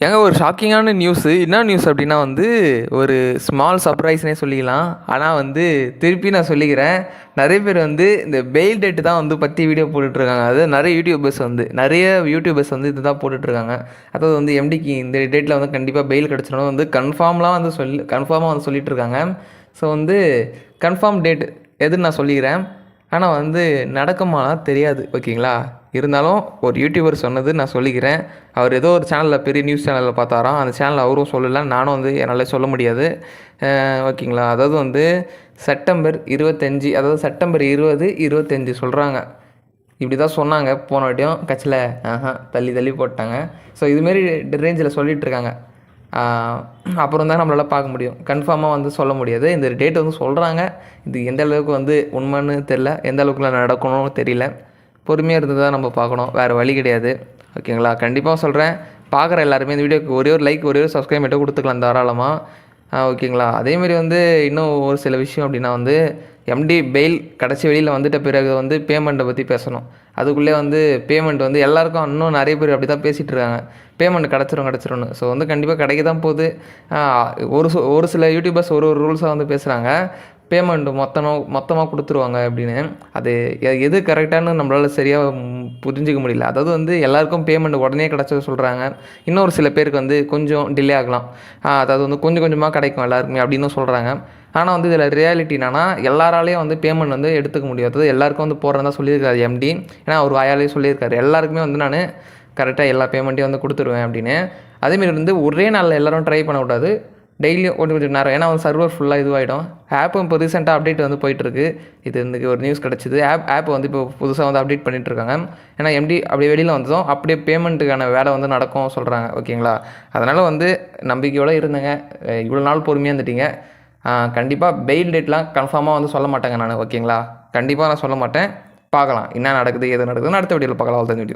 ஏங்க ஒரு ஷாக்கிங்கான நியூஸு. என்ன நியூஸ் அப்படின்னா வந்து, ஒரு ஸ்மால் சர்ப்ரைஸ்னே சொல்லிக்கலாம். ஆனால் வந்து திருப்பி நான் சொல்லிக்கிறேன். நிறைய பேர் வந்து இந்த பெயில் டேட் தான் வந்து பத்தி வீடியோ போட்டுட்ருக்காங்க. அதாவது நிறைய யூடியூபர்ஸ் வந்து இது தான் போட்டுட்ருக்காங்க. அதாவது வந்து எம்டிக்கு இந்த டேட்டில் வந்து கண்டிப்பாக பெயில் கிடச்சிடும் வந்து கன்ஃபார்மாக வந்து சொல்லிகிட்ருக்காங்க. ஸோ வந்து கன்ஃபார்ம் டேட் எதுன்னு நான் சொல்லிக்கிறேன். ஆனால் வந்து நடக்குமானா தெரியாது, ஓகேங்களா? இருந்தாலும் ஒரு யூடியூபர் சொன்னது நான் சொல்லிக்கிறேன். அவர் ஏதோ ஒரு சேனலில், பெரிய நியூஸ் சேனலில் பார்த்தாராம். அந்த சேனல் அவரும் சொல்லலை, நானும் வந்து என்னால் சொல்ல முடியாது. ஓகேங்களா? அதாவது வந்து செப்டம்பர் 25, அதாவது செப்டம்பர் 20, 25 சொல்கிறாங்க. இப்படி தான் சொன்னாங்க போன வாட்டியும். கட்சியில் தள்ளி தள்ளி போட்டாங்க. ஸோ இதுமாரி ரேஞ்சில் சொல்லிகிட்ருக்காங்க. அப்புறம் தான் நம்மளால் பார்க்க முடியும். கன்ஃபார்மாக வந்து சொல்ல முடியாது. இந்த டேட் வந்து சொல்கிறாங்க. இது எந்த அளவுக்கு வந்து உண்மைன்னு தெரில, எந்த அளவுக்குள்ள நடக்கணும்னு தெரியல. பொறுமையாக இருந்து தான் நம்ம பார்க்கணும், வேறு வழி கிடையாது. ஓகேங்களா? கண்டிப்பாக சொல்கிறேன், பார்க்குற எல்லாருமே இந்த வீடியோக்கு ஒரே ஒரு லைக், ஒரே ஒரு சப்ஸ்கிரைப் மட்டும் கொடுத்துக்கலாம் தாராளமாக. ஓகேங்களா? அதேமாரி வந்து இன்னும் ஒரு சில விஷயம் அப்படின்னா வந்து, எம்டி பெயில் கடைசி வெளியில் வந்துட்ட பிறகு வந்து பேமெண்ட்டை பற்றி பேசணும். அதுக்குள்ளே வந்து பேமெண்ட் வந்து எல்லாருக்கும் இன்னும் நிறைய பேர் அப்படி தான் பேசிகிட்டு இருக்காங்க. பேமெண்ட் கிடச்சிரும்னு. ஸோ வந்து கண்டிப்பாக கிடைக்க தான் போகுது. ஒரு சில யூடியூபர்ஸ் ஒரு ரூல்ஸாக வந்து பேசுகிறாங்க. பேமெண்ட் மொத்தமாக கொடுத்துருவாங்க அப்படின்னு. அது எது கரெக்டானு நம்மளால் சரியாக புரிஞ்சிக்க முடியல. அதாவது வந்து எல்லாருக்கும் பேமெண்ட் உடனே கிடச்சது சொல்கிறாங்க. இன்னொரு சில பேருக்கு வந்து கொஞ்சம் டிலே ஆகலாம். அதாவது வந்து கொஞ்சம் கொஞ்சமாக கிடைக்கும் எல்லாருக்குமே அப்படின்னு சொல்கிறாங்க. ஆனால் வந்து இதில் ரியாலிட்டி என்னென்னா, எல்லாராலையும் வந்து பேமெண்ட் வந்து எடுத்துக்க முடியாது. அதாவது எல்லாருக்கும் வந்து போடுறதா சொல்லியிருக்காரு எம்டி. ஏன்னா அவர் வாயாலே சொல்லியிருக்காரு, எல்லாருக்குமே வந்து நான் கரெக்டாக எல்லா பேமெண்ட்டையும் வந்து கொடுத்துருவேன் அப்படின்னு. அதேமாரி வந்து ஒரே நாளில் எல்லோரும் ட்ரை பண்ணக்கூடாது. டெய்லியும் கொஞ்சம் நேரம், ஏன்னா வந்து சர்வர் ஃபுல்லாக இதுவாகிடும். ஆப்பும் இப்போ ரீசெண்டாக அப்டேட் வந்து போயிட்டுருக்கு. இது இன்றைக்கி ஒரு நியூஸ் கிடச்சிது. ஆப் வந்து இப்போ புதுசாக வந்து அப்டேட் பண்ணிகிட்ருக்காங்க. ஏன்னா எம்டி அப்படியே வெளியில் வந்ததும் அப்படியே பேமெண்ட்டுக்கான வேலை வந்து நடக்கும் சொல்கிறாங்க. ஓகேங்களா? அதனால் வந்து நம்பிக்கையோடு இருந்தேங்க. இவ்வளோ நாள் பொறுமையாக இருந்துட்டீங்க. கண்டிப்பாக பெயில் டேட்லாம் கன்ஃபார்மாக வந்து சொல்ல மாட்டேங்க நான். ஓகேங்களா? கண்டிப்பாக நான் சொல்ல மாட்டேன். பார்க்கலாம் என்ன நடக்குது, எது நடக்குதுன்னு அடுத்த வீடியோவில் பார்க்கலாம். அவ்வளோதான் வீடியோ.